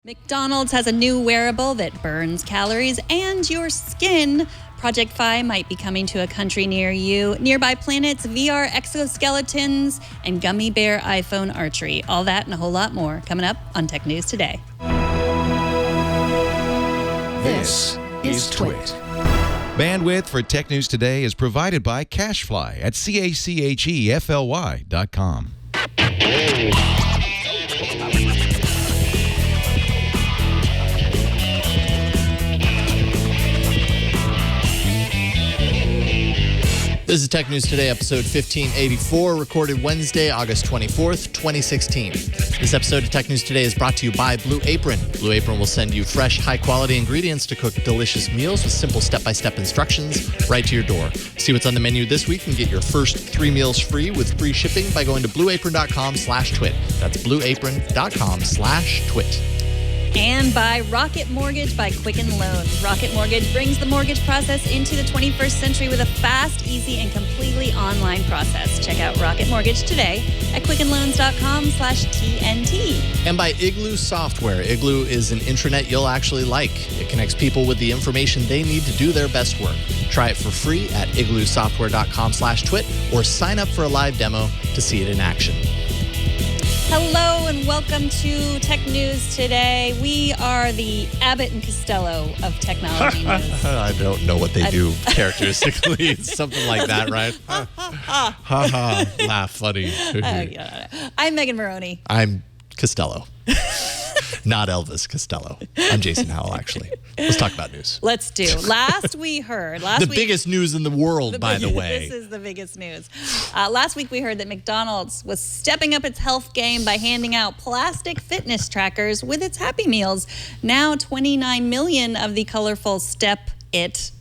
McDonald's has a new wearable that burns calories and your skin. Project Fi might be coming to a country near you. Nearby planets, VR exoskeletons, and gummy bear iPhone archery. All that and a whole lot more coming up on Tech News Today. This is Twit. Bandwidth for Tech News Today is provided by CashFly at CACHEFLY.com. This is Tech News Today, episode 1584, recorded Wednesday, August 24th, 2016. This episode of Tech News Today is brought to you by Blue Apron. Blue Apron will send you fresh, high-quality ingredients to cook delicious meals with simple step-by-step instructions right to your door. See what's on the menu this week and get your first 3 meals free with free shipping by going to blueapron.com/twit. That's blueapron.com/twit. And by Rocket Mortgage by Quicken Loans. Rocket Mortgage brings the mortgage process into the 21st century with a fast, easy, and completely online process. Check out Rocket Mortgage today at quickenloans.com/TNT. And by Igloo Software. Igloo is an intranet you'll actually like. It connects people with the information they need to do their best work. Try it for free at igloosoftware.com/twit or sign up for a live demo to see it in action. Hello and welcome to Tech News Today. We are the Abbott and Costello of technology news. I don't know what they do characteristically. It's something like that, right? Ha ha, laugh, funny. I'm Megan Maroney. I'm Costello. Not Elvis Costello. I'm Jason Howell, actually. Let's talk about news. Let's do. Last we heard. Biggest news in the world, by the way. This is the biggest news. Last week we heard that McDonald's was stepping up its health game by handing out plastic fitness trackers with its Happy Meals. Now 29 million of the colorful Step-It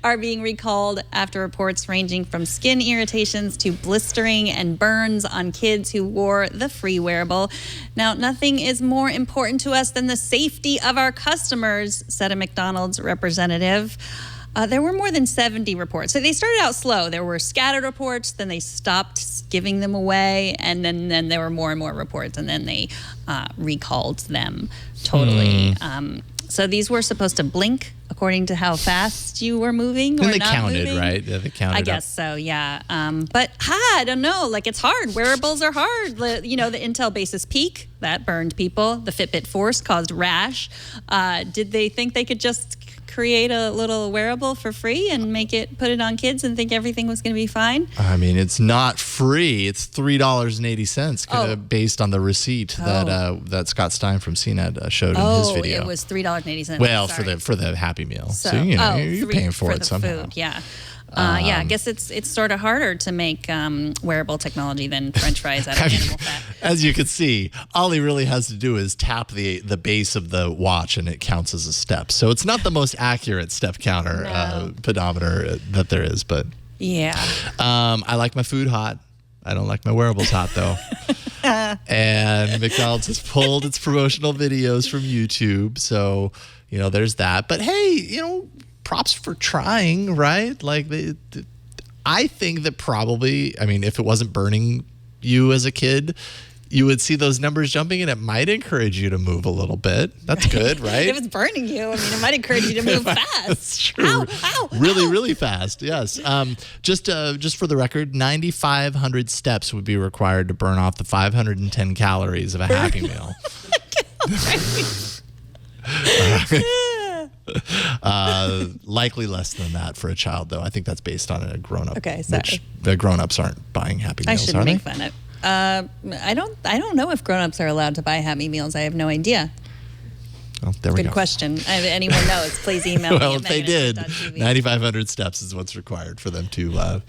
are being recalled after reports ranging from skin irritations to blistering and burns on kids who wore the free wearable. Now, nothing is more important to us than the safety of our customers, said a McDonald's representative. There were more than 70 reports. So they started out slow. There were scattered reports, then they stopped giving them away, and then there were more and more reports, and then they recalled them totally. So these were supposed to blink according to how fast you were moving or and they not counted, moving. Right? Yeah, they counted. I guess so, yeah. But I don't know. Like, it's hard. Wearables are hard. The Intel Basis Peak, that burned people. The Fitbit Force caused rash. Did they think they could just create a little wearable for free and put it on kids and think everything was going to be fine? I mean, it's not free. It's $3.80 based on the receipt that Scott Stein from CNET showed in his video. It was $3.80. Well, for the Happy Meal. So you're paying for it somehow. Food, yeah. I guess it's sort of harder to make wearable technology than French fries out of animal fat. As you can see, all he really has to do is tap the base of the watch and it counts as a step. So it's not the most accurate step counter pedometer that there is, but yeah. I like my food hot. I don't like my wearables hot, though. And McDonald's has pulled its promotional videos from YouTube. So, there's that. But hey, props for trying, right? Like, I think that probably, if it wasn't burning you as a kid, you would see those numbers jumping and it might encourage you to move a little bit. That's good, right? If it's burning you, it might encourage you to move fast. That's true. Ow, really, really fast, yes. Just for the record, 9,500 steps would be required to burn off the 510 calories of a Happy Meal. Likely less than that for a child, though. I think that's based on a grown-up. Okay, sorry. Which the grown-ups aren't buying Happy Meals, I shouldn't make fun of. I don't know if grown-ups are allowed to buy Happy Meals. I have no idea. Well, there we go. Good question. If anyone knows, please email me. Well, if they did, 9,500 steps is what's required for them to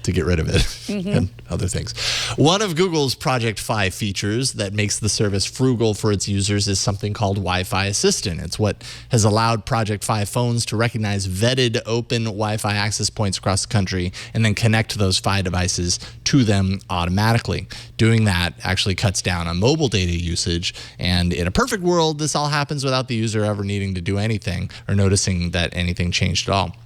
get rid of it and other things. One of Google's Project Fi features that makes the service frugal for its users is something called Wi-Fi Assistant. It's what has allowed Project Fi phones to recognize vetted open Wi-Fi access points across the country and then connect those Fi devices to them automatically. Doing that actually cuts down on mobile data usage, and in a perfect world, this all happens without the user ever needing to do anything or noticing that anything changed at all.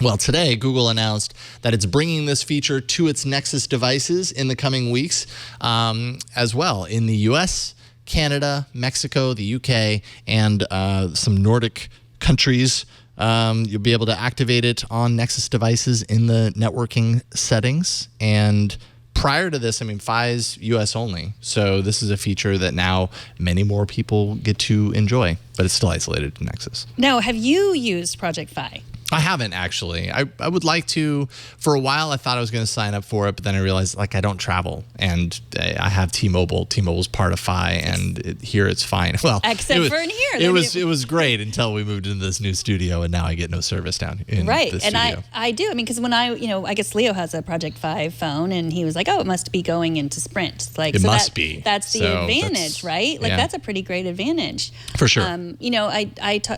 Well, today, Google announced that it's bringing this feature to its Nexus devices in the coming weeks as well in the US, Canada, Mexico, the UK, and some Nordic countries. You'll be able to activate it on Nexus devices in the networking settings. And prior to this, Phi's US only. So this is a feature that now many more people get to enjoy, but it's still isolated to Nexus. Now, have you used Project Fi? I haven't actually. I would like to. For a while, I thought I was going to sign up for it, but then I realized I don't travel, and I have T-Mobile. T-Mobile's part of Fi, and here it's fine. Well, except for in here, it was great until we moved into this new studio, and now I get no service down in right. this And studio. I do. Because when I guess Leo has a Project Fi phone, and he was like, "Oh, it must be going into Sprint." It must be. That's the advantage, right? That's a pretty great advantage for sure.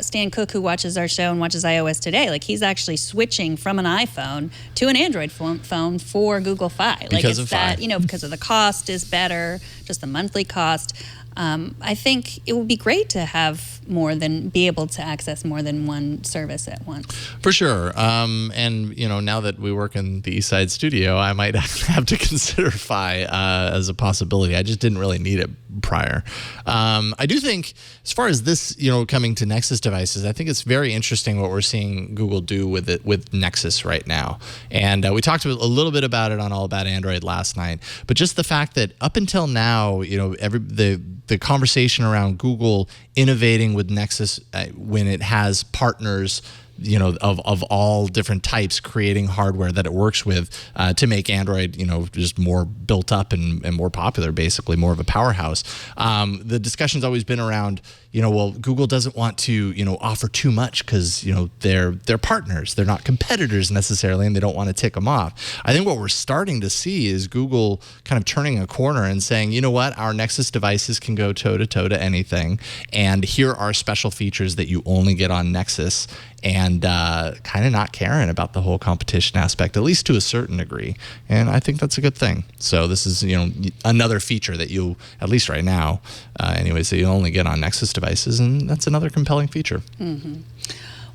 Stan Cook, who watches our show and watches iOS Today, he's actually switching from an iPhone to an Android phone for Google Fi. Because of Fi. Because of the cost is better, just the monthly cost. I think it would be great to have be able to access more than one service at once. For sure. And, now that we work in the East Side studio, I might have to consider Fi as a possibility. I just didn't really need it prior. I do think, as far as this, coming to Nexus devices, I think it's very interesting what we're seeing Google do with Nexus right now. And we talked a little bit about it on All About Android last night. But just the fact that up until now, the conversation around Google innovating with Nexus when it has partners of all different types creating hardware that it works with to make Android just more built up and more popular, basically more of a powerhouse. The discussion's always been around Google doesn't want to offer too much because they're partners, they're not competitors necessarily, and they don't want to tick them off. I think what we're starting to see is Google kind of turning a corner and saying, you know what, our Nexus devices can go toe to toe to anything, and here are special features that you only get on Nexus, and kind of not caring about the whole competition aspect, at least to a certain degree. And I think that's a good thing. So this is, another feature that you, at least right now, anyways, that you only get on Nexus devices, and that's another compelling feature. Mm-hmm.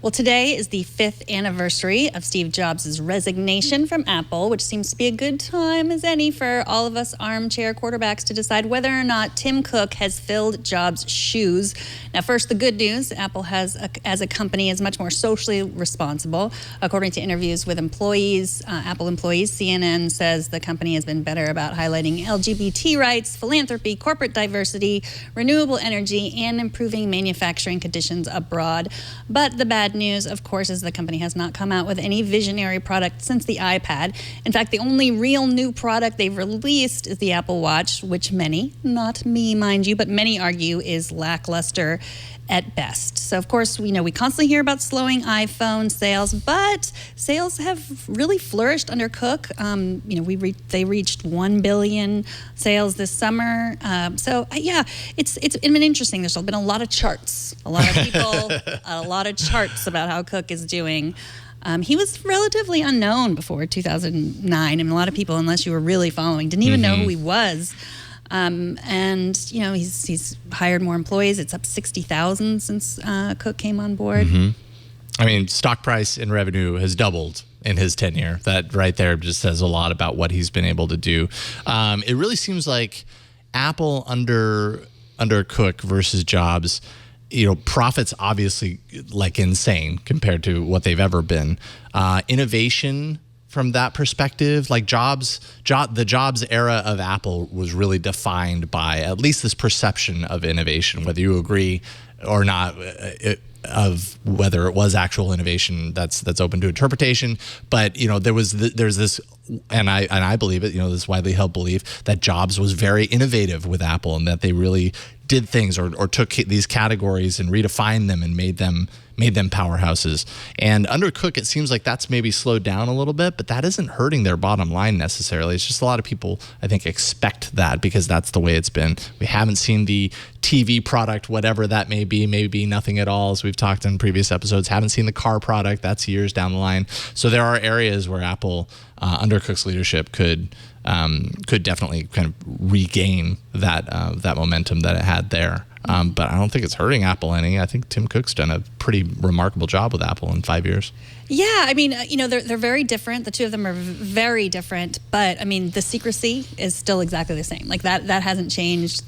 Well, today is the 5th anniversary of Steve Jobs' resignation from Apple, which seems to be a good time as any for all of us armchair quarterbacks to decide whether or not Tim Cook has filled Jobs' shoes. Now, first, the good news. Apple as a company is much more socially responsible. According to interviews with employees, Apple employees, CNN says the company has been better about highlighting LGBT rights, philanthropy, corporate diversity, renewable energy, and improving manufacturing conditions abroad. But the bad news, of course, is the company has not come out with any visionary product since the iPad. In fact, the only real new product they've released is the Apple Watch, which many, not me, mind you, but many argue is lackluster at best. So, of course, we constantly hear about slowing iPhone sales, but sales have really flourished under Cook. They reached 1 billion sales this summer. It's been interesting. There's been a lot of charts, a lot of people, a lot of charts about how Cook is doing. He was relatively unknown before 2009, and a lot of people, unless you were really following, didn't even know who he was. He's hired more employees. It's up 60,000 since Cook came on board. Mm-hmm. Stock price and revenue has doubled in his tenure. That right there just says a lot about what he's been able to do. It really seems like Apple under Cook versus Jobs, profits obviously insane compared to what they've ever been. Innovation from that perspective, the Jobs era of Apple was really defined by at least this perception of innovation, whether you agree or not, of whether it was actual innovation that's open to interpretation. But there's this, and I believe it, this widely held belief that Jobs was very innovative with Apple, and that they really did things or took these categories and redefined them and made them powerhouses. And under Cook, it seems like that's maybe slowed down a little bit, but that isn't hurting their bottom line necessarily. It's just a lot of people, I think, expect that because that's the way it's been. We haven't seen the TV product, whatever that may be, maybe nothing at all, as we've talked in previous episodes. Haven't seen the car product. That's years down the line. So there are areas where Apple, under Cook's leadership, could definitely kind of regain that momentum that it had there. But I don't think it's hurting Apple any. I think Tim Cook's done a pretty remarkable job with Apple in 5 years. Yeah, I mean, they're very different. The two of them are very different, but I mean, the secrecy is still exactly the same. Like that hasn't changed.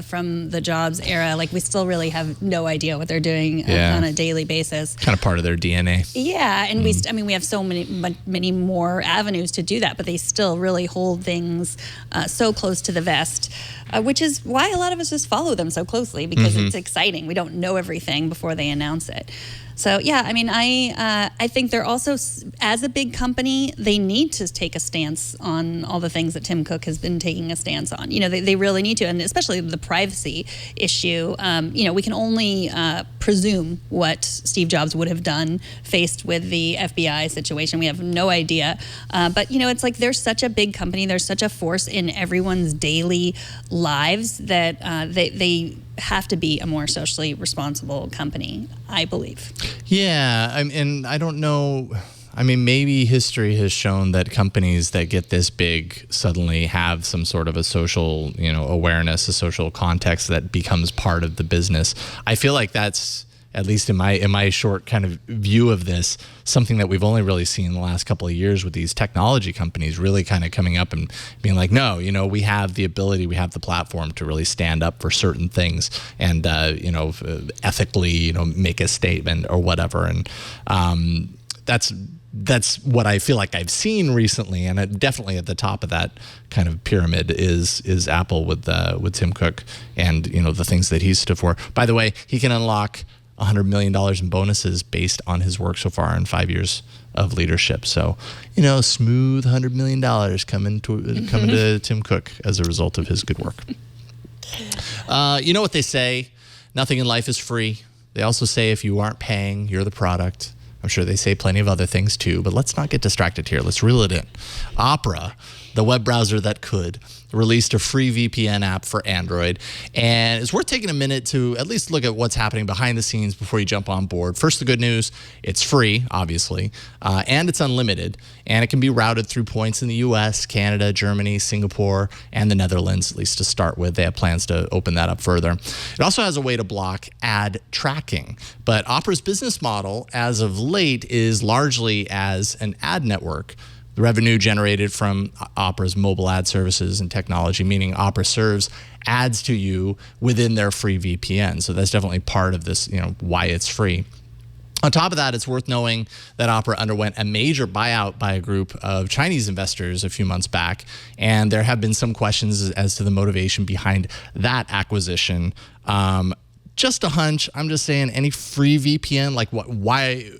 From the Jobs era. Like we still really have no idea what they're doing on a daily basis. Kind of part of their DNA. Yeah, and we have so many more avenues to do that, but they still really hold things so close to the vest, which is why a lot of us just follow them so closely because it's exciting. We don't know everything before they announce it. So yeah, I mean, I think they're also, as a big company, they need to take a stance on all the things that Tim Cook has been taking a stance on. They really need to, and especially the privacy issue. We can only presume what Steve Jobs would have done faced with the FBI situation. We have no idea. But it's like they're such a big company. They're such a force in everyone's daily lives that they have to be a more socially responsible company, I believe. Yeah, and I don't know. I mean, maybe history has shown that companies that get this big suddenly have some sort of a social, awareness, a social context that becomes part of the business. I feel like that's, at least in my short kind of view of this, something that we've only really seen in the last couple of years with these technology companies really kind of coming up and being like, no, we have the ability, we have the platform to really stand up for certain things and, ethically, make a statement or whatever. And that's what I feel like I've seen recently, and definitely at the top of that kind of pyramid is Apple with Tim Cook and the things that he's stood for. By the way, he can unlock $100 million in bonuses based on his work so far in 5 years of leadership. So, smooth $100 million coming to Tim Cook as a result of his good work. You know what they say? Nothing in life is free. They also say if you aren't paying, you're the product. I'm sure they say plenty of other things too, but let's not get distracted here. Let's reel it in. Opera, the web browser that could, released a free VPN app for Android, and it's worth taking a minute to at least look at what's happening behind the scenes before you jump on board. First, the good news, it's free, obviously, and it's unlimited, and it can be routed through points in the US, Canada, Germany, Singapore, and the Netherlands, at least to start with. They have plans to open that up further. It also has a way to block ad tracking, but Opera's business model, as of late, is largely as an ad network. The revenue generated from Opera's mobile ad services and technology, meaning Opera serves ads to you within their free VPN. So that's definitely part of this, why it's free. On top of that, it's worth knowing that Opera underwent a major buyout by a group of Chinese investors a few months back, and there have been some questions as to the motivation behind that acquisition. Just a hunch. I'm just saying, any free VPN, like why?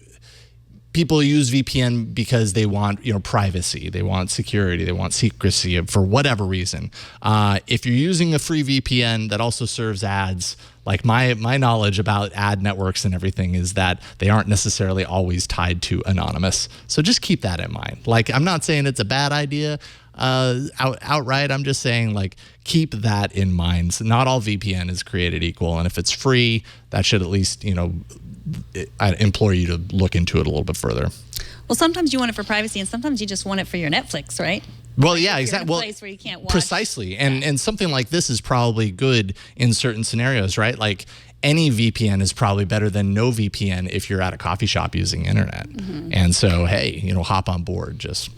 People use VPN because they want, privacy, they want security, they want secrecy for whatever reason. If you're using a free VPN that also serves ads, like my knowledge about ad networks and everything is that they aren't necessarily always tied to anonymous. So just keep that in mind. Like, I'm not saying it's a bad idea outright. I'm just saying, like, keep that in mind. So not all VPN is created equal, and if it's free, that should at least, I implore you to look into it a little bit further. Well, sometimes you want it for privacy, and sometimes you just want it for your Netflix, right? Well, yeah, exactly. Well, place where you can't watch. Precisely, and something like this is probably good in certain scenarios, right? Like, any VPN is probably better than no VPN if you're at a coffee shop using internet. And so, hey, hop on board. Just,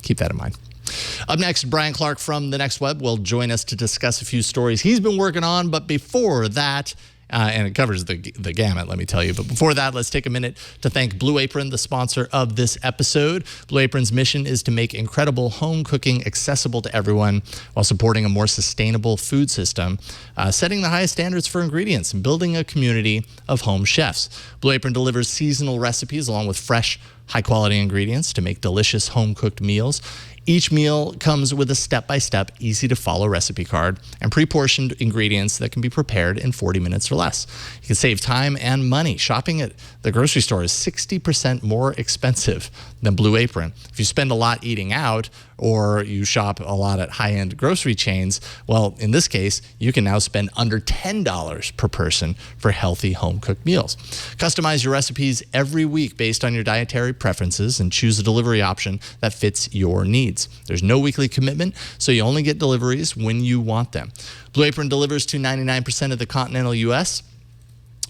keep that in mind. Up next, Brian Clark from The Next Web will join us to discuss a few stories he's been working on. But before that, and it covers the gamut, let me tell you. But before that, let's take a minute to thank Blue Apron, the sponsor of this episode. Blue Apron's mission is to make incredible home cooking accessible to everyone while supporting a more sustainable food system, setting the highest standards for ingredients, and building a community of home chefs. Blue Apron delivers seasonal recipes along with fresh, high-quality ingredients to make delicious home-cooked meals. Each meal comes with a step-by-step, easy-to-follow recipe card and pre-portioned ingredients that can be prepared in 40 minutes or less. You can save time and money. Shopping at the grocery store is 60% more expensive than Blue Apron. If you spend a lot eating out or you shop a lot at high-end grocery chains, well, in this case, you can now spend under $10 per person for healthy home-cooked meals. Customize your recipes every week based on your dietary preferences and choose a delivery option that fits your needs. There's no weekly commitment, so you only get deliveries when you want them. Blue Apron delivers to 99% of the continental U.S.,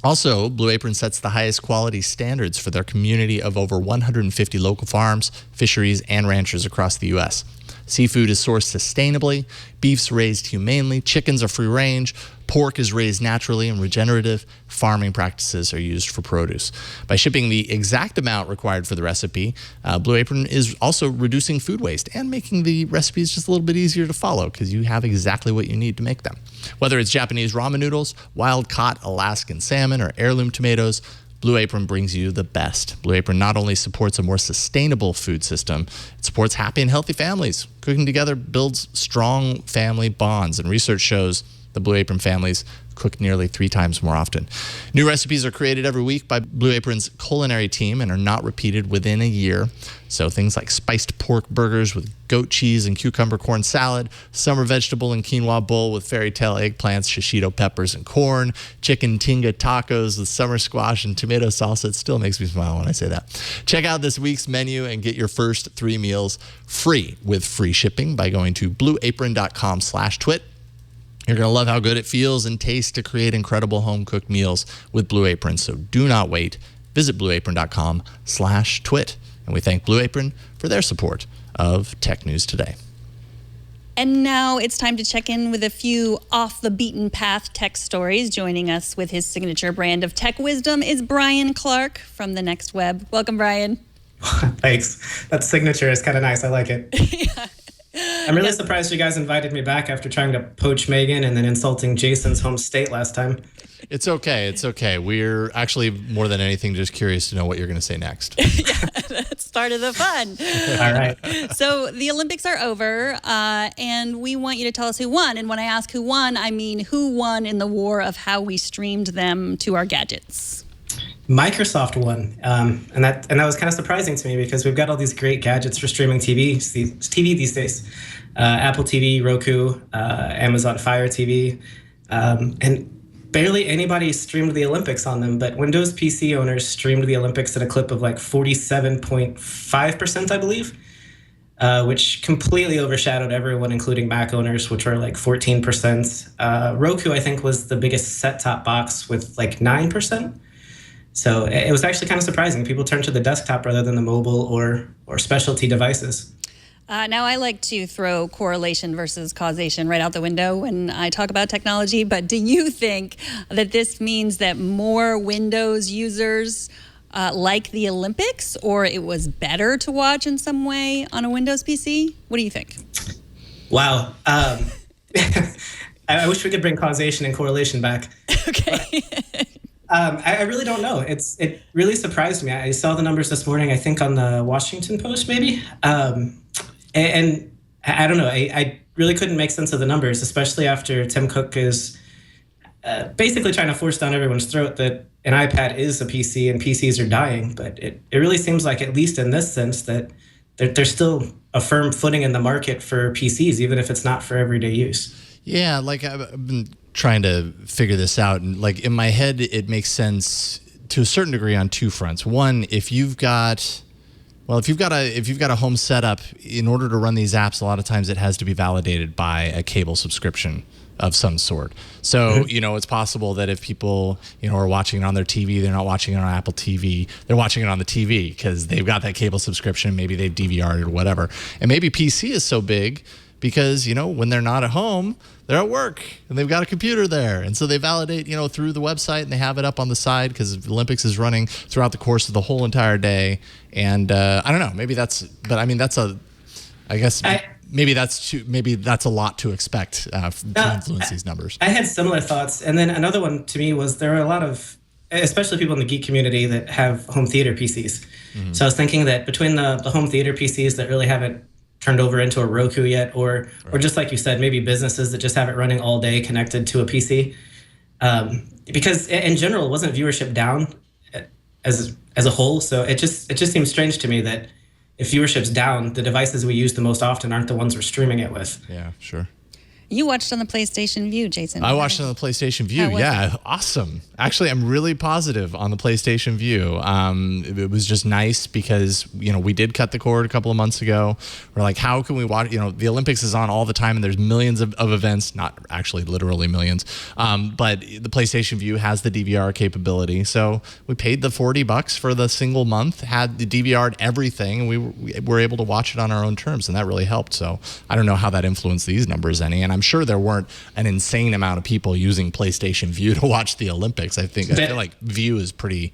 Also, Blue Apron sets the highest quality standards for their community of over 150 local farms, fisheries, and ranchers across the U.S. Seafood is sourced sustainably, beef's raised humanely, chickens are free range, pork is raised naturally and regenerative, farming practices are used for produce. By shipping the exact amount required for the recipe, Blue Apron is also reducing food waste and making the recipes just a little bit easier to follow because you have exactly what you need to make them. Whether it's Japanese ramen noodles, wild-caught Alaskan salmon, or heirloom tomatoes, Blue Apron brings you the best. Blue Apron not only supports a more sustainable food system, it supports happy and healthy families. Cooking together builds strong family bonds, and research shows the Blue Apron families cook nearly 3 times more often. New recipes are created every week by Blue Apron's culinary team and are not repeated within a year. So things like spiced pork burgers with goat cheese and cucumber corn salad, summer vegetable and quinoa bowl with fairy tale eggplants, shishito peppers, and corn, chicken tinga tacos with summer squash and tomato salsa. It still makes me smile when I say that. Check out this week's menu and get your first 3 meals free with free shipping by going to blueapron.com/twit. You're going to love how good it feels and tastes to create incredible home-cooked meals with Blue Apron, so do not wait. Visit blueapron.com/twit. And we thank Blue Apron for their support of Tech News Today. And now it's time to check in with a few off-the-beaten-path tech stories. Joining us with his signature brand of tech wisdom is Brian Clark from The Next Web. Welcome, Brian. Thanks. That signature is kind of nice. I like it. Yeah. I'm really surprised you guys invited me back after trying to poach Megan and then insulting Jason's home state last time. It's okay. It's okay. We're actually, more than anything, just curious to know what you're going to say next. Yeah, that's part of the fun. All right. So the Olympics are over, and we want you to tell us who won. And when I ask who won, I mean who won in the war of how we streamed them to our gadgets. Microsoft won, and that was kind of surprising to me because we've got all these great gadgets for streaming TV these days. Apple TV, Roku, Amazon Fire TV, and barely anybody streamed the Olympics on them, but Windows PC owners streamed the Olympics at a clip of like 47.5%, I believe, which completely overshadowed everyone, including Mac owners, which were like 14%. Roku, I think, was the biggest set-top box with like 9%. So it was actually kind of surprising. People turned to the desktop rather than the mobile or specialty devices. Now, I like to throw correlation versus causation right out the window when I talk about technology, but do you think that this means that more Windows users like the Olympics, or it was better to watch in some way on a Windows PC? What do you think? Wow. I wish we could bring causation and correlation back. Okay. I really don't know. It really surprised me. I saw the numbers this morning, I think on the Washington Post, maybe. And I don't know. I really couldn't make sense of the numbers, especially after Tim Cook is basically trying to force down everyone's throat that an iPad is a PC and PCs are dying. But it really seems like, at least in this sense, that there's still a firm footing in the market for PCs, even if it's not for everyday use. Yeah, like I've been trying to figure this out, and like in my head it makes sense to a certain degree on 2 fronts. One, if you've got a home setup, in order to run these apps, a lot of times it has to be validated by a cable subscription of some sort. So, it's possible that if people, are watching it on their TV, they're not watching it on Apple TV, they're watching it on the TV because they've got that cable subscription, maybe they've DVR'd or whatever. And maybe PC is so big because, when they're not at home, they're at work and they've got a computer there. And so they validate, through the website, and they have it up on the side because the Olympics is running throughout the course of the whole entire day. And I don't know, maybe that's a lot to expect to influence these numbers. I had similar thoughts. And then another one to me was there are a lot of, especially people in the geek community, that have home theater PCs. Mm-hmm. So I was thinking that between the home theater PCs that really haven't turned over into a Roku yet, or just like you said, maybe businesses that just have it running all day connected to a PC. Because in general, wasn't viewership down as a whole? So it just seems strange to me that if viewership's down, the devices we use the most often aren't the ones we're streaming it with. Yeah, sure. You watched on the PlayStation View, Jason. I watched it on the PlayStation View. Yeah, awesome. Actually, I'm really positive on the PlayStation View. It was just nice because, we did cut the cord a couple of months ago. We're like, how can we watch? The Olympics is on all the time and there's millions of events, not actually literally millions. But the PlayStation View has the DVR capability. So we paid the $40 for the single month, had the DVR'd everything, and we were able to watch it on our own terms, and that really helped. So I don't know how that influenced these numbers any, and I'm sure there weren't an insane amount of people using PlayStation View to watch the Olympics. I feel like View is pretty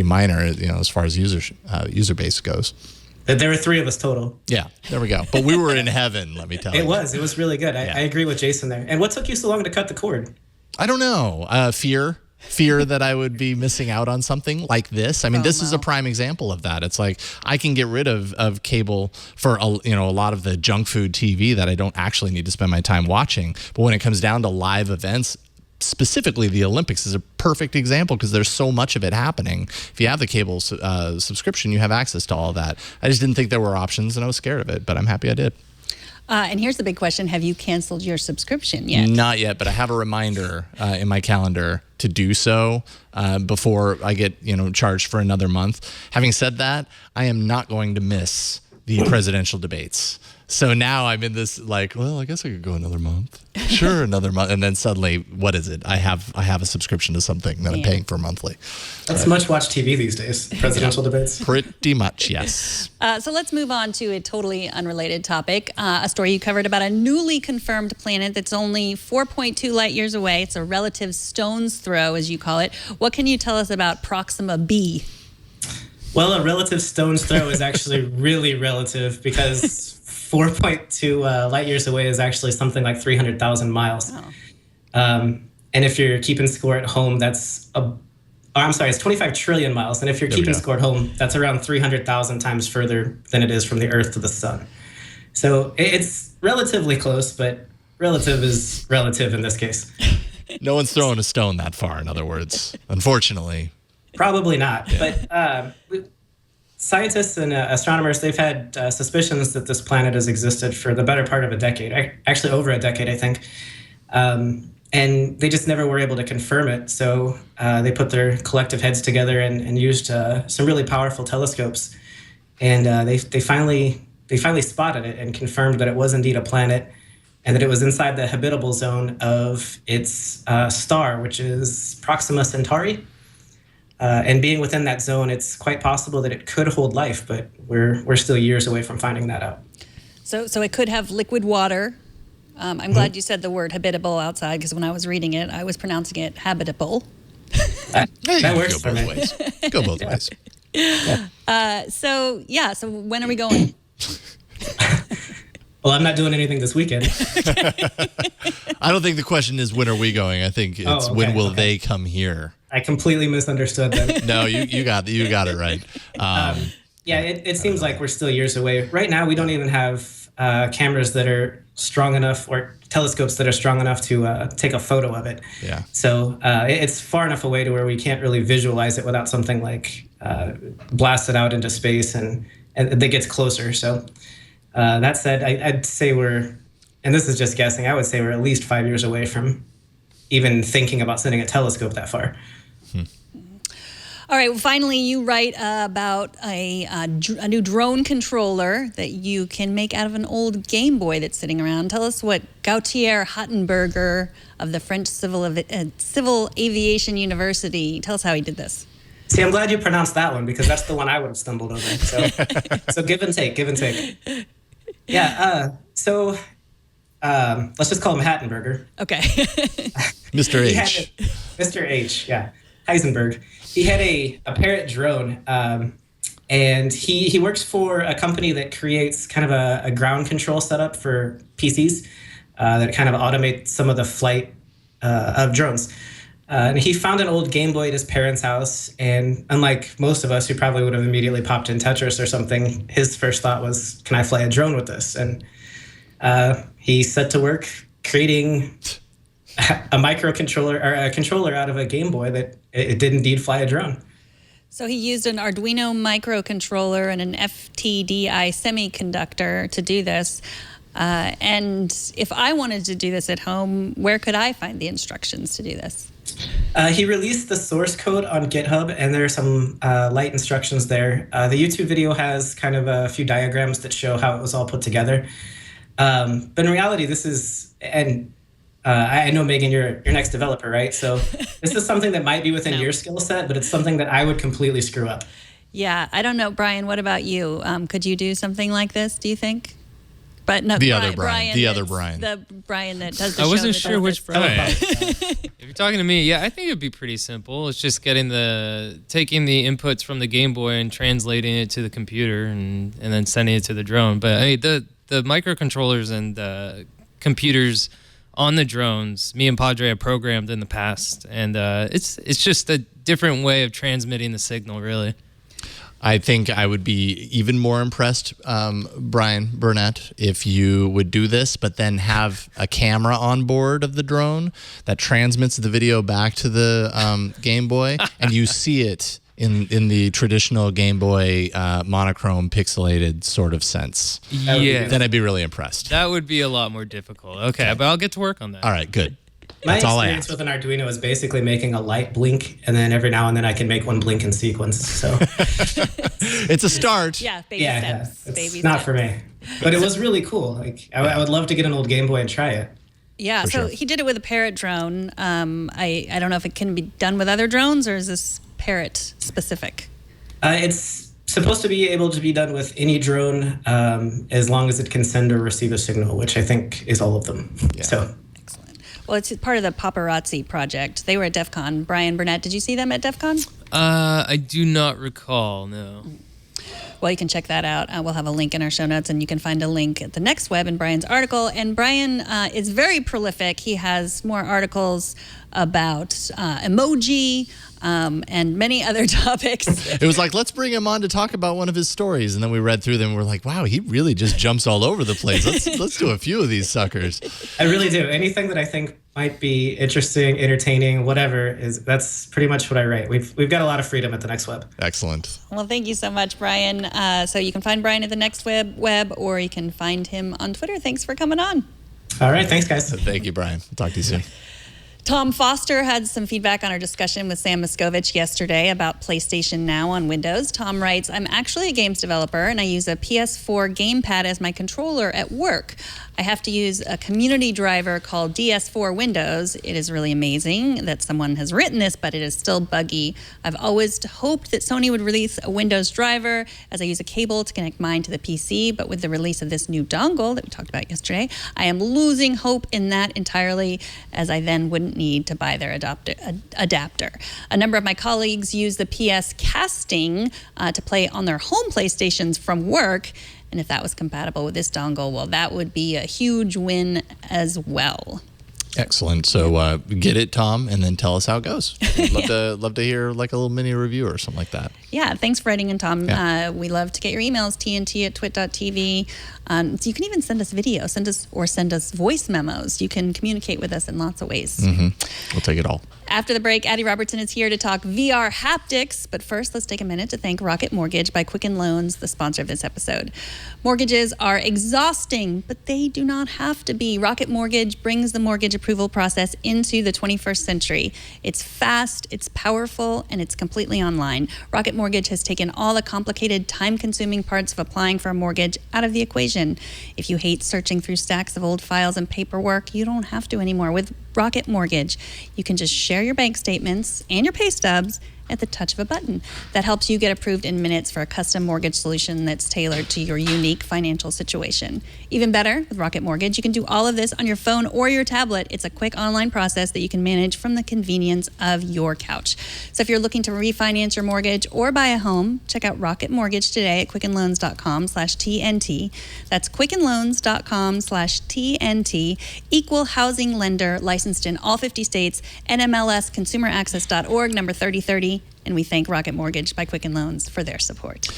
minor, as far as user base goes. There were 3 of us total. Yeah, there we go. But we were in heaven, let me tell you. It was really good. I agree with Jason there. And what took you so long to cut the cord? I don't know. Fear that I would be missing out on something like this. I mean, this is a prime example of that. It's like I can get rid of cable for a lot of the junk food TV that I don't actually need to spend my time watching. But when it comes down to live events, specifically the Olympics is a perfect example because there's so much of it happening. If you have the cable subscription, you have access to all of that. I just didn't think there were options, and I was scared of it, but I'm happy I did. And here's the big question. Have you canceled your subscription yet? Not yet, but I have a reminder in my calendar to do so before I get charged for another month. Having said that, I am not going to miss the presidential debates. So now I'm in this like, well, I guess I could go another month. Sure, another month. And then suddenly, what is it? I have a subscription to something that I'm paying for monthly. That's much watch TV these days, presidential debates. Pretty much, yes. So let's move on to a totally unrelated topic. A story you covered about a newly confirmed planet that's only 4.2 light years away. It's a relative stone's throw, as you call it. What can you tell us about Proxima B? Well, a relative stone's throw is actually really relative because 4.2 light years away is actually something like 300,000 miles. Oh. And if you're keeping score at home, it's 25 trillion miles. And if you're keeping score at home, that's around 300,000 times further than it is from the Earth to the sun. So it's relatively close, but relative is relative in this case. No one's throwing a stone that far, in other words, unfortunately. Probably not. But scientists and astronomers, they've had suspicions that this planet has existed for the better part of a decade, actually over a decade, I think. And they just never were able to confirm it. So they put their collective heads together and used some really powerful telescopes. And they finally spotted it and confirmed that it was indeed a planet and that it was inside the habitable zone of its star, which is Proxima Centauri. And being within that zone, it's quite possible that it could hold life, but we're still years away from finding that out. So it could have liquid water. I'm glad you said the word habitable outside because when I was reading it, I was pronouncing it habitable. That works for me. Ways. Go both ways. So when are we going? Well, I'm not doing anything this weekend. I don't think the question is when are we going. I think it's when will they come here. I completely misunderstood that. No, you got it right. It seems like we're still years away. Right now, we don't even have cameras that are strong enough or telescopes that are strong enough to take a photo of it. Yeah. So it's far enough away to where we can't really visualize it without something like blasted out into space and that gets closer. So that said, I'd say and this is just guessing, I would say we're at least 5 years away from even thinking about sending a telescope that far. All right. Well, finally, you write about a new drone controller that you can make out of an old Game Boy that's sitting around. Tell us what Gautier Huttenberger of the French Civil Aviation University, tell us how he did this. See, I'm glad you pronounced that one because that's the one I would have stumbled over. So give and take. Yeah. Let's just call him Hattenberger. Okay. Mr. H. Mr. H. Yeah. Heisenberg. He had a parrot drone, and he works for a company that creates kind of a ground control setup for PCs that kind of automates some of the flight of drones. And he found an old Game Boy at his parents' house, and unlike most of us who probably would have immediately popped in Tetris or something, his first thought was, can I fly a drone with this? And he set to work creating a microcontroller or a controller out of a Game Boy that it did indeed fly a drone. So he used an Arduino microcontroller and an FTDI semiconductor to do this. And if I wanted to do this at home, where could I find the instructions to do this? He released the source code on GitHub, and there are some light instructions there. The YouTube video has kind of a few diagrams that show how it was all put together. But in reality, this is, and I know, Megan, you're your next developer, right? So this is something that might be within your skill set, but it's something that I would completely screw up. Yeah, I don't know. Brian, what about you? Could you do something like this, do you think? But no, The other Brian. The Brian that does the show. I wasn't sure does which this. Brian. If you're talking to me, yeah, I think it'd be pretty simple. It's just taking the inputs from the Game Boy and translating it to the computer and then sending it to the drone. But I mean, the microcontrollers and the computers on the drones, me and Padre have programmed in the past, and it's just a different way of transmitting the signal, really. I think I would be even more impressed, Brian Burnett, if you would do this, but then have a camera on board of the drone that transmits the video back to the Game Boy, and you see it in the traditional Game Boy monochrome pixelated sort of sense. Yeah. Then I'd be really impressed. That would be a lot more difficult. Okay, but I'll get to work on that. All right, good. My That's all I experience ask. with an Arduino is basically making a light blink, and then every now and then I can make one blink in sequence. So It's a start. Yeah, baby yeah, steps. it's Baby not steps. for me. But it was really cool. Like I would love to get an old Game Boy and try it. Yeah, For so sure. he did it with a Parrot drone. I don't know if it can be done with other drones, or is this Parrot specific? It's supposed to be able to be done with any drone as long as it can send or receive a signal, which I think is all of them. Yeah. So Excellent. Well, it's part of the Paparazzi project. They were at DEF CON. Brian Burnett, did you see them at DEF CON? I do not recall, no. Well, you can check that out. We'll have a link in our show notes, and you can find a link at the next web in Brian's article. And Brian is very prolific. He has more articles about emoji and many other topics. It was like, let's bring him on to talk about one of his stories. And then we read through them and we're like, wow, he really just jumps all over the place. Let's do a few of these suckers. I really do. Anything that I think might be interesting, entertaining, whatever, that's pretty much what I write. We've got a lot of freedom at the next web. Excellent. Well, thank you so much, Brian. So you can find Brian at the next web, or you can find him on Twitter. Thanks for coming on. All right. Thanks, guys. Thank you, Brian. We'll talk to you soon. Tom Foster had some feedback on our discussion with Sam Miskovich yesterday about PlayStation Now on Windows. Tom writes, I'm actually a games developer, and I use a PS4 gamepad as my controller at work. I have to use a community driver called DS4 Windows. It is really amazing that someone has written this, but it is still buggy. I've always hoped that Sony would release a Windows driver, as I use a cable to connect mine to the PC, but with the release of this new dongle that we talked about yesterday, I am losing hope in that entirely, as I then wouldn't need to buy their adapter. A number of my colleagues use the PS casting to play on their home PlayStations from work, and if that was compatible with this dongle, well, that would be a huge win as well. Excellent. So get it, Tom, and then tell us how it goes. Love to hear like a little mini review or something like that. Yeah, thanks for writing in, Tom. Yeah. We love to get your emails, tnt@twit.tv. So you can even send us video, send us voice memos. You can communicate with us in lots of ways. We'll take it all. After the break, Addie Robertson is here to talk VR haptics. But first, let's take a minute to thank Rocket Mortgage by Quicken Loans, the sponsor of this episode. Mortgages are exhausting, but they do not have to be. Rocket Mortgage brings the mortgage approval process into the 21st century. It's fast, it's powerful, and it's completely online. Rocket Mortgage has taken all the complicated, time-consuming parts of applying for a mortgage out of the equation. If you hate searching through stacks of old files and paperwork, you don't have to anymore. With Rocket Mortgage, you can just share your bank statements and your pay stubs at the touch of a button. That helps you get approved in minutes for a custom mortgage solution that's tailored to your unique financial situation. Even better, with Rocket Mortgage, you can do all of this on your phone or your tablet. It's a quick online process that you can manage from the convenience of your couch. So if you're looking to refinance your mortgage or buy a home, check out Rocket Mortgage today at quickenloans.com/TNT. That's quickenloans.com/TNT. Equal housing lender, licensed in all 50 states, NMLS consumeraccess.org, number 3030, free. And we thank Rocket Mortgage by Quicken Loans for their support.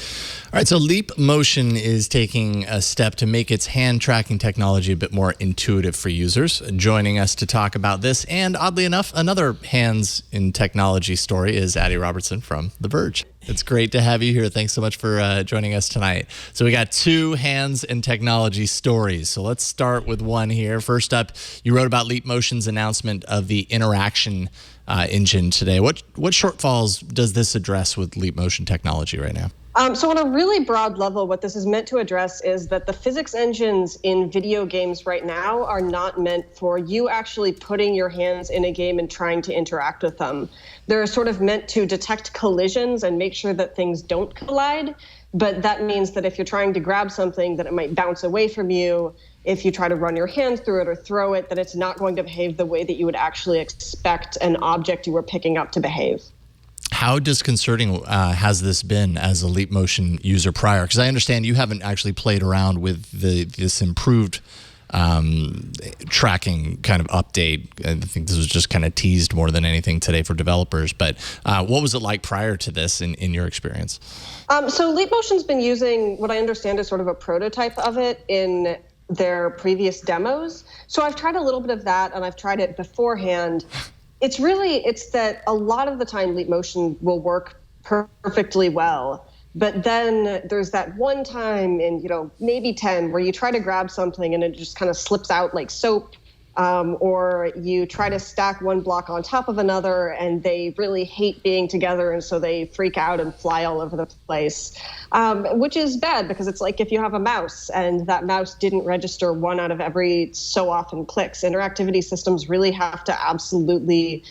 All right, so Leap Motion is taking a step to make its hand tracking technology a bit more intuitive for users. Joining us to talk about this, and oddly enough, another hands in technology story is Addie Robertson from The Verge. It's great to have you here. Thanks so much for joining us tonight. So we got two hands in technology stories. So let's start with one here. First up, you wrote about Leap Motion's announcement of the interaction engine today. What shortfalls does this address with Leap Motion technology right now? So on a really broad level, what this is meant to address is that the physics engines in video games right now are not meant for you actually putting your hands in a game and trying to interact with them. They're sort of meant to detect collisions and make sure that things don't collide. But that means that if you're trying to grab something, that it might bounce away from you. If you try to run your hands through it or throw it, that it's not going to behave the way that you would actually expect an object you were picking up to behave. How disconcerting has this been as a Leap Motion user prior? Because I understand you haven't actually played around with this improved tracking kind of update. I think this was just kind of teased more than anything today for developers. But what was it like prior to this in your experience? So Leap Motion's been using what I understand is sort of a prototype of it in their previous demos. So I've tried a little bit of that, and I've tried it beforehand. It's that a lot of the time Leap Motion will work perfectly well. But then there's that one time in, maybe 10 where you try to grab something and it just kind of slips out like soap. Or you try to stack one block on top of another and they really hate being together, and so they freak out and fly all over the place, which is bad because it's like if you have a mouse and that mouse didn't register one out of every so often clicks. Interactivity systems really have to absolutely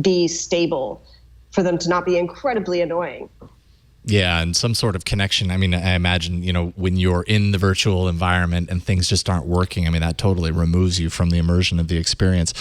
be stable for them to not be incredibly annoying. Yeah, and some sort of connection. I mean, I imagine, when you're in the virtual environment and things just aren't working, I mean, that totally removes you from the immersion of the experience.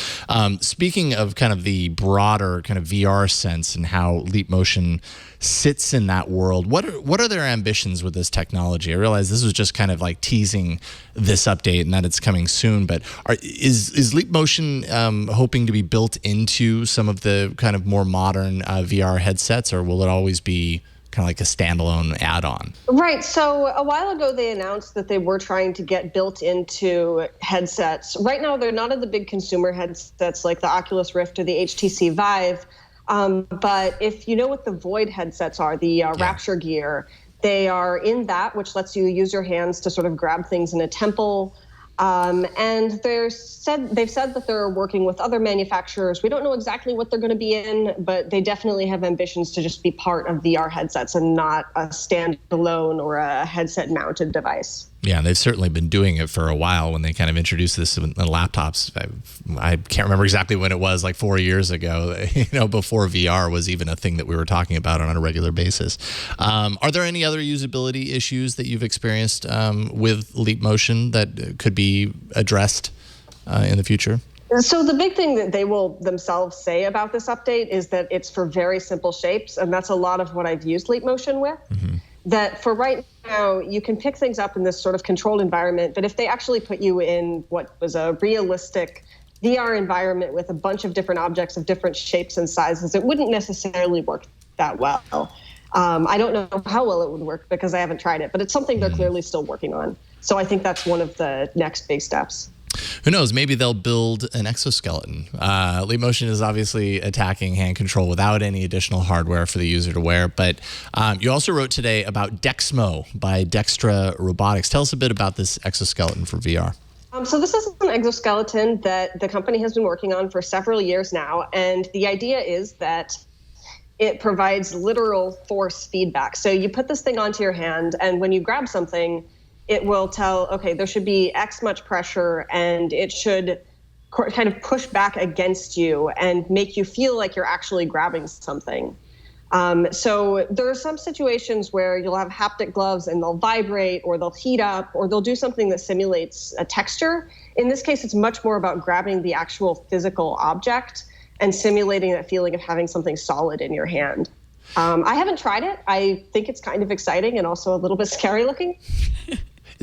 Speaking of kind of the broader kind of VR sense and how Leap Motion sits in that world, what are their ambitions with this technology? I realize this was just kind of like teasing this update and that it's coming soon, but is Leap Motion hoping to be built into some of the kind of more modern VR headsets, or will it always be kind of like a standalone add-on? Right. So a while ago, they announced that they were trying to get built into headsets. Right now, they're not in the big consumer headsets like the Oculus Rift or the HTC Vive. But if you know what the Void headsets are, the Rapture gear, they are in that, which lets you use your hands to sort of grab things in a temple. And they've said that they're working with other manufacturers. We don't know exactly what they're going to be in, but they definitely have ambitions to just be part of VR headsets and not a standalone or a headset-mounted device. Yeah, they've certainly been doing it for a while when they kind of introduced this in laptops. I can't remember exactly when it was, like 4 years ago, before VR was even a thing that we were talking about on a regular basis. Are there any other usability issues that you've experienced with Leap Motion that could be addressed in the future? So the big thing that they will themselves say about this update is that it's for very simple shapes, and that's a lot of what I've used Leap Motion with. Mm-hmm. That for right now, you can pick things up in this sort of controlled environment, but if they actually put you in what was a realistic VR environment with a bunch of different objects of different shapes and sizes, it wouldn't necessarily work that well. I don't know how well it would work because I haven't tried it, but it's something they're clearly still working on. So I think that's one of the next big steps. Who knows? Maybe they'll build an exoskeleton. Leap Motion is obviously attacking hand control without any additional hardware for the user to wear. But you also wrote today about Dexmo by Dextra Robotics. Tell us a bit about this exoskeleton for VR. So this is an exoskeleton that the company has been working on for several years now. And the idea is that it provides literal force feedback. So you put this thing onto your hand, and when you grab something, it will tell, okay, there should be X much pressure, and it should kind of push back against you and make you feel like you're actually grabbing something. So there are some situations where you'll have haptic gloves and they'll vibrate or they'll heat up or they'll do something that simulates a texture. In this case, it's much more about grabbing the actual physical object and simulating that feeling of having something solid in your hand. I haven't tried it. I think it's kind of exciting and also a little bit scary looking.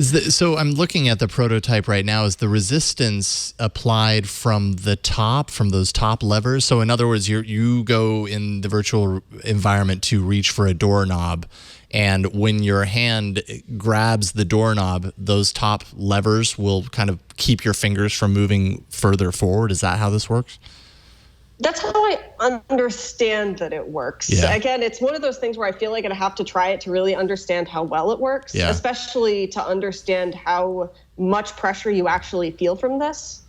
So I'm looking at the prototype right now. Is the resistance applied from the top, from those top levers? So in other words, you go in the virtual environment to reach for a doorknob, and when your hand grabs the doorknob, those top levers will kind of keep your fingers from moving further forward. Is that how this works? That's how I understand that it works. Yeah. Again, it's one of those things where I feel like I have to try it to really understand how well it works, especially to understand how much pressure you actually feel from this.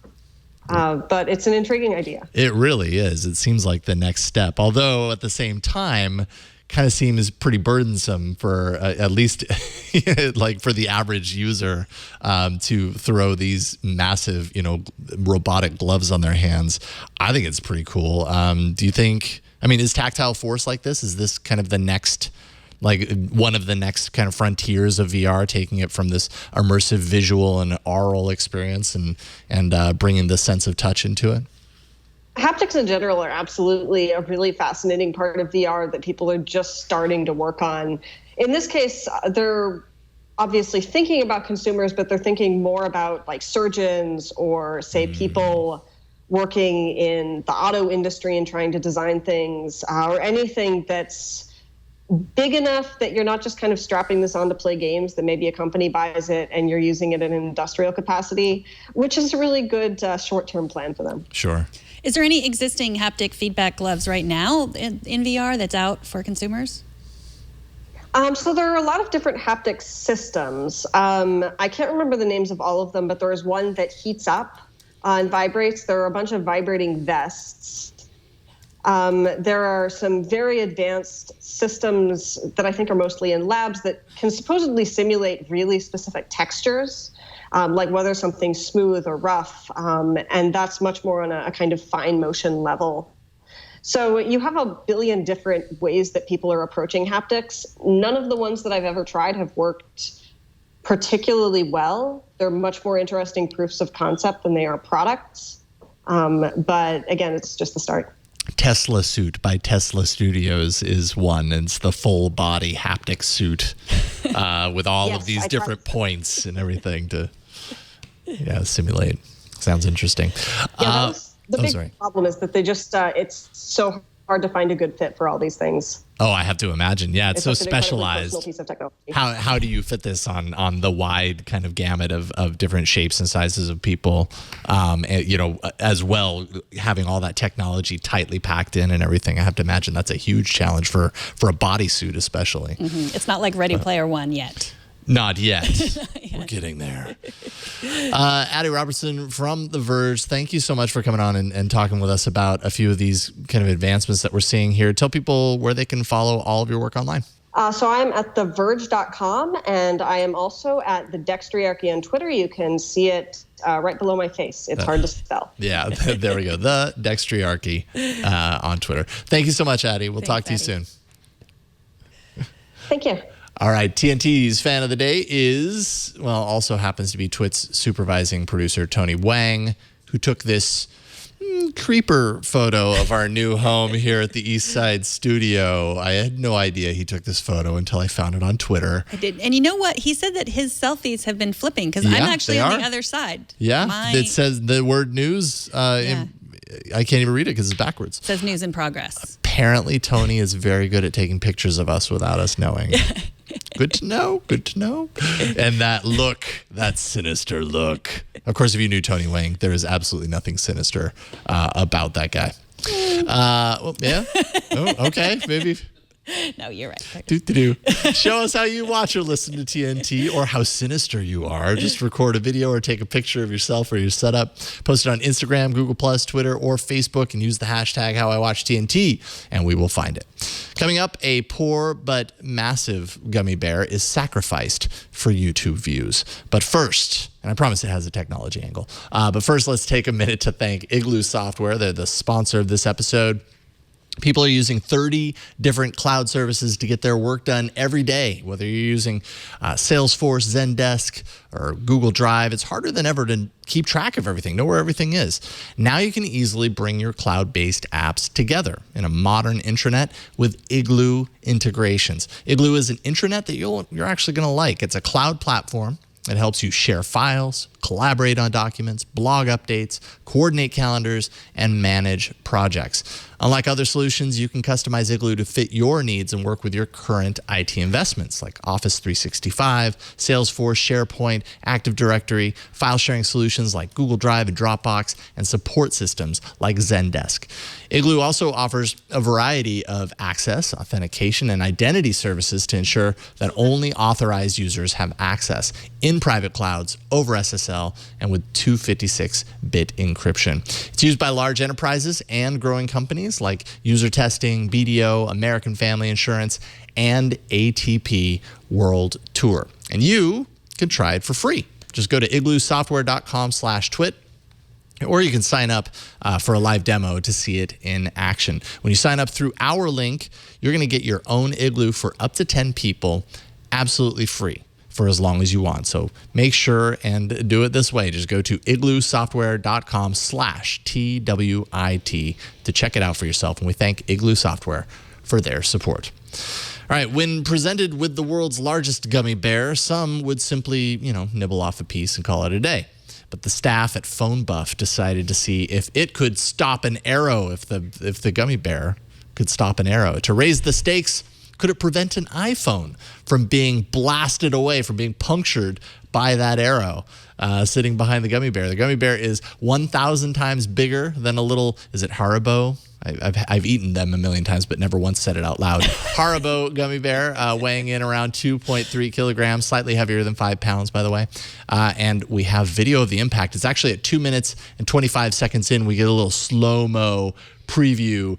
But it's an intriguing idea. It really is. It seems like the next step, although at the same time, kind of seems pretty burdensome for at least like for the average user to throw these massive, robotic gloves on their hands. I think it's pretty cool. Do you think, is tactile force like this? Is this kind of the next, like one of the next kind of frontiers of VR, taking it from this immersive visual and aural experience and bringing the sense of touch into it? Haptics in general are absolutely a really fascinating part of VR that people are just starting to work on. In this case, they're obviously thinking about consumers, but they're thinking more about like surgeons or say people working in the auto industry and trying to design things or anything that's big enough that you're not just kind of strapping this on to play games, that maybe a company buys it and you're using it in an industrial capacity, which is a really good short-term plan for them. Sure. Is there any existing haptic feedback gloves right now in VR that's out for consumers? So there are a lot of different haptic systems. I can't remember the names of all of them, but there is one that heats up and vibrates. There are a bunch of vibrating vests. There are some very advanced systems that I think are mostly in labs that can supposedly simulate really specific textures. Like whether something's smooth or rough, and that's much more on a kind of fine motion level. So you have a billion different ways that people are approaching haptics. None of the ones that I've ever tried have worked particularly well. They're much more interesting proofs of concept than they are products. But again, it's just the start. Tesla Suit by Tesla Studios is one. It's the full body haptic suit with all of these different points and everything to simulate. Sounds interesting. The big problem is that they just it's so hard to find a good fit for all these things. Oh, I have to imagine. Yeah, it's so specialized. Piece of technology. How do you fit this on the wide kind of gamut of different shapes and sizes of people? As well, having all that technology tightly packed in and everything. I have to imagine that's a huge challenge for a bodysuit, especially. Mm-hmm. It's not like Ready Player One yet. Not yet. We're getting there. Addie Robertson from The Verge, thank you so much for coming on and talking with us about a few of these kind of advancements that we're seeing here. Tell people where they can follow all of your work online. So I'm at theverge.com, and I am also at the Dextriarchy on Twitter. You can see it right below my face. It's hard to spell. Yeah, there we go. The Dextriarchy on Twitter. Thank you so much, Addie. We'll talk to you soon. Thank you. All right, TNT's fan of the day also happens to be Twit's supervising producer, Tony Wang, who took this creeper photo of our new home here at the East Side studio. I had no idea he took this photo until I found it on Twitter. I did. And you know what? He said that his selfies have been flipping because I'm actually on the other side. Yeah, it says the word news. I can't even read it because it's backwards. It says news in progress. Apparently, Tony is very good at taking pictures of us without us knowing. Good to know. Good to know. And that look, that sinister look. Of course, if you knew Tony Wang, there is absolutely nothing sinister about that guy. Yeah. Oh, okay. Maybe. No, you're right. Show us how you watch or listen to TNT or how sinister you are. Just record a video or take a picture of yourself or your setup. Post it on Instagram, Google+, Twitter, or Facebook and use the hashtag HowIWatchTNT and we will find it. Coming up, a poor but massive gummy bear is sacrificed for YouTube views. But first, and I promise it has a technology angle, but first let's take a minute to thank Igloo Software. They're the sponsor of this episode. People are using 30 different cloud services to get their work done every day, whether you're using Salesforce, Zendesk, or Google Drive. It's harder than ever to keep track of everything, know where everything is. Now you can easily bring your cloud-based apps together in a modern intranet with Igloo integrations. Igloo is an intranet that you're actually going to like. It's a cloud platform. It helps you share files, collaborate on documents, blog updates, coordinate calendars, and manage projects. Unlike other solutions, you can customize Igloo to fit your needs and work with your current IT investments like Office 365, Salesforce, SharePoint, Active Directory, file sharing solutions like Google Drive and Dropbox, and support systems like Zendesk. Igloo also offers a variety of access, authentication, and identity services to ensure that only authorized users have access in private clouds over SSL and with 256-bit encryption. It's used by large enterprises and growing companies like User Testing, BDO, American Family Insurance, and ATP World Tour. And you can try it for free. Just go to igloosoftware.com/twit. Or you can sign up for a live demo to see it in action. When you sign up through our link, you're going to get your own Igloo for up to 10 people, absolutely free for as long as you want. So make sure and do it this way. Just go to igloosoftware.com/TWIT to check it out for yourself. And we thank Igloo Software for their support. All right, when presented with the world's largest gummy bear, some would simply, nibble off a piece and call it a day. But the staff at Phone Buff decided to see if it could stop an arrow, if the gummy bear could stop an arrow. To raise the stakes, could it prevent an iPhone from being blasted away, from being punctured by that arrow sitting behind the gummy bear? The gummy bear is 1,000 times bigger than a little, is it Haribo? I've eaten them a million times, but never once said it out loud. Haribo gummy bear, weighing in around 2.3 kilograms, slightly heavier than 5 pounds, by the way. And we have video of the impact. It's actually at 2 minutes and 25 seconds in. We get a little slow-mo preview.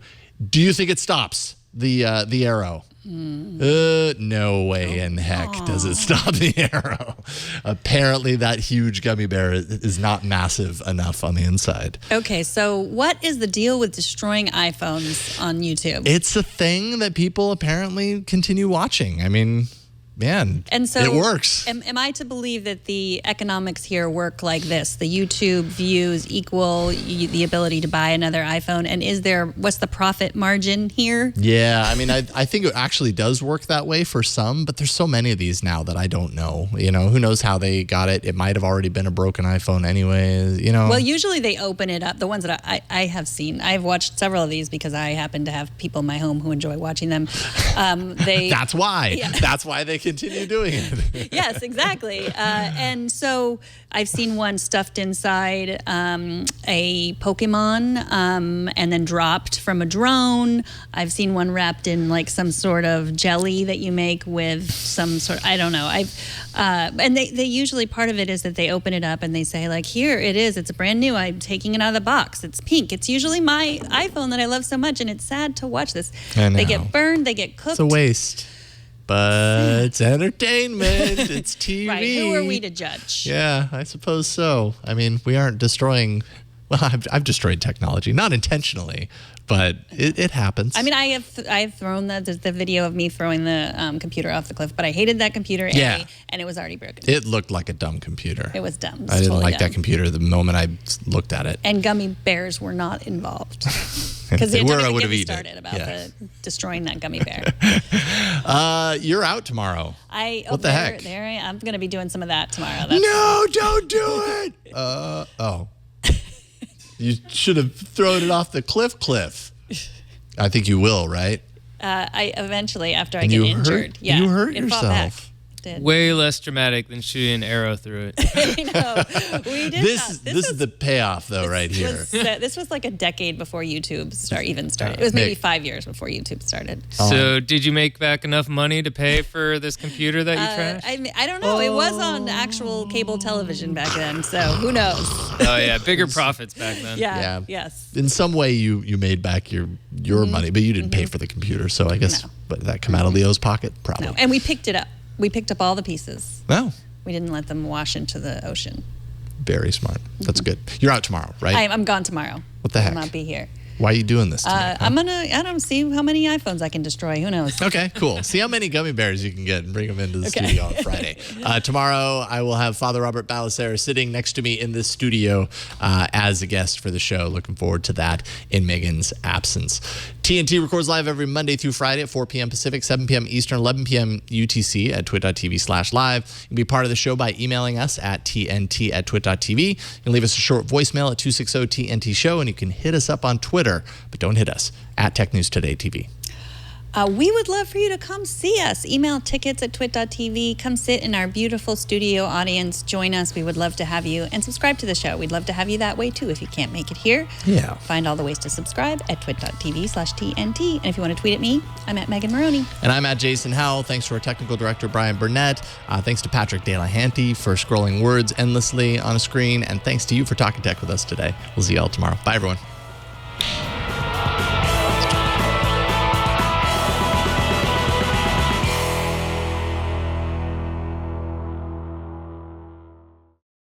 Do you think it stops the arrow? No way in heck does it stop the arrow. Apparently that huge gummy bear is not massive enough on the inside. Okay, so what is the deal with destroying iPhones on YouTube? It's a thing that people apparently continue watching. I mean, man, and so it works. Am I to believe that the economics here work like this? The YouTube views equal the ability to buy another iPhone, and what's the profit margin here? Yeah, I mean, I think it actually does work that way for some, but there's so many of these now that I don't know. Who knows how they got it? It might have already been a broken iPhone anyways, Well, usually they open it up. The ones that I have seen, I've watched several of these because I happen to have people in my home who enjoy watching them. That's why. Yeah. That's why they continue doing it. Yes, exactly. And so I've seen one stuffed inside a Pokemon and then dropped from a drone. I've seen one wrapped in like some sort of jelly that you make with some sort of, I don't know. And they usually, part of it is that they open it up and they say like, here it is. It's brand new. I'm taking it out of the box. It's pink. It's usually my iPhone that I love so much. And it's sad to watch this. I know. They get burned. They get cooked. It's a waste. But it's entertainment. It's TV. Right. Who are we to judge? Yeah, I suppose so. I mean, we aren't destroying. Well, I've destroyed technology, not intentionally, but it happens. I mean, I have thrown the video of me throwing the computer off the cliff, but I hated that computer, and it was already broken. It looked like a dumb computer. It was dumb. I didn't like that computer the moment I looked at it. And gummy bears were not involved. Because they were, I would have eaten started it. about destroying that gummy bear. You're out tomorrow. What the heck? I'm going to be doing some of that tomorrow. No, don't do it. You should have thrown it off the cliff. I think you will, right? I eventually, after I get injured. You hurt it fought back. yourself. Did. Way less dramatic than shooting an arrow through it. I know. We did This is the payoff, though, right here. This was like a decade before YouTube started. It was maybe 5 years before YouTube started. So did you make back enough money to pay for this computer that you trashed? I don't know. It was on actual cable television back then, so who knows? Oh, yeah. Bigger profits back then. Yeah. Yes. In some way, you made back your money, but you didn't pay for the computer. So I guess, but did that come out of Leo's pocket? Probably. No. And we picked it up. We picked up all the pieces. No. We didn't let them wash into the ocean. Very smart. That's good. You're out tomorrow, right? I'm gone tomorrow. What the heck? I will not be here. Why are you doing this to me? I don't see how many iPhones I can destroy. Who knows? Okay, cool. See how many gummy bears you can get and bring them into the studio on Friday. Tomorrow, I will have Father Robert Balisera sitting next to me in this studio as a guest for the show. Looking forward to that in Megan's absence. TNT records live every Monday through Friday at 4 p.m. Pacific, 7 p.m. Eastern, 11 p.m. UTC at twit.tv/live. You can be part of the show by emailing us at tnt@twit.tv. You can leave us a short voicemail at 260-TNT-SHOW, and you can hit us up on Twitter, but don't hit us, at Tech News Today TV. We would love for you to come see us. Email tickets at twit.tv. Come sit in our beautiful studio audience. Join us. We would love to have you. And subscribe to the show. We'd love to have you that way, too, if you can't make it here. Yeah. Find all the ways to subscribe at twit.tv/TNT. And if you want to tweet at me, I'm at Megan Maroney. And I'm at Jason Howell. Thanks to our technical director, Brian Burnett. Thanks to Patrick Delahanty for scrolling words endlessly on a screen. And thanks to you for talking tech with us today. We'll see you all tomorrow. Bye, everyone.